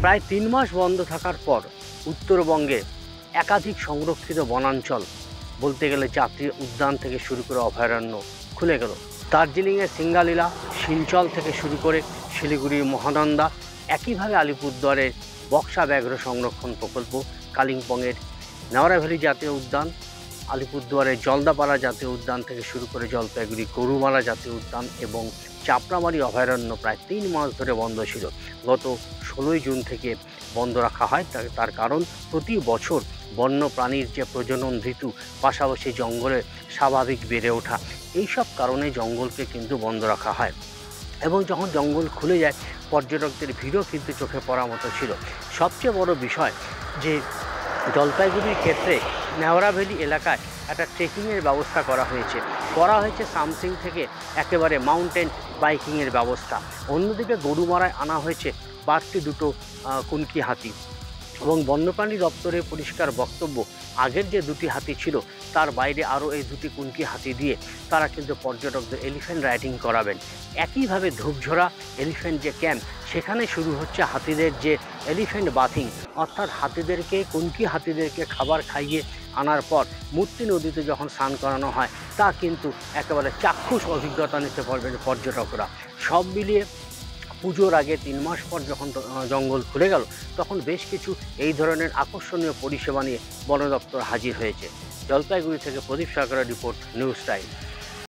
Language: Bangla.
প্রায় ৩ মাস বন্ধ থাকার পর উত্তরবঙ্গে একাধিক সংরক্ষিত বনাঞ্চল, বলতে গেলে জাতীয় উদ্যান থেকে শুরু করে অভয়ারণ্য খুলে গেল। দার্জিলিংয়ের সিঙ্গালীলা, শিলচর থেকে শুরু করে শিলিগুড়ির মহানন্দা, একইভাবে আলিপুরদুয়ারের বক্সা ব্যাঘ্র সংরক্ষণ প্রকল্প, কালিম্পংয়ের নেওয়ারা ভ্যালি জাতীয় উদ্যান, আলিপুরদুয়ারের জলদাপাড়া জাতীয় উদ্যান থেকে শুরু করে জলপাইগুড়ি গরুমারা জাতীয় উদ্যান এবং চাপড়ামারি অভয়ারণ্য প্রায় ৩ মাস ধরে বন্ধ ছিল। গত ১৬ই জুন থেকে বন্ধ রাখা হয়। তার কারণ প্রতি বছর বন্য প্রাণীর যে প্রজনন ঋতু, পাশাপাশি জঙ্গলের স্বাভাবিক বেড়ে ওঠা, এইসব কারণে জঙ্গলকে কিন্তু বন্ধ রাখা হয়। এবং যখন জঙ্গল খুলে যায়, পর্যটকদের ভিড়ও কিন্তু চোখে পড়ার মতো ছিল। সবচেয়ে বড় বিষয় যে জলপাইগুড়ির ক্ষেত্রে নেওয়ারা ভ্যালি এলাকায় একটা ট্রেকিংয়ের ব্যবস্থা করা হয়েছে সামসিং থেকে একেবারে মাউন্টেন বাইকিংয়ের ব্যবস্থা। অন্যদিকে গরুমারায় আনা হয়েছে বাড়তি দুটো কুনকি হাতি এবং বন্যপ্রাণী দপ্তরের পরিষ্কার বক্তব্য, আগের যে দুটি হাতি ছিল তার বাইরে আরও এই দুটি কুনকি হাতি দিয়ে তারা কিন্তু পর্যটকদের এলিফ্যান্ট রাইডিং করাবেন। একইভাবে ধূপঝরা এলিফ্যান্ট যে ক্যাম্প, সেখানে শুরু হচ্ছে হাতিদের যে এলিফ্যান্ট বাথিং, অর্থাৎ কুনকি হাতিদেরকে খাবার খাইয়ে আনার পর মূর্তি নদীতে যখন স্নান করানো হয়, তা কিন্তু একেবারে চাক্ষুষ অভিজ্ঞতা নিতে পারবেন পর্যটকরা। সব মিলিয়ে পুজোর আগে ৩ মাস পর যখন জঙ্গল খুলে গেল, তখন বেশ কিছু এই ধরনের আকর্ষণীয় পরিষেবা নিয়ে বন দপ্তর হাজির হয়েছে। জলপাইগুড়ি থেকে প্রদীপ সরকারের রিপোর্ট, নিউজ টাইম।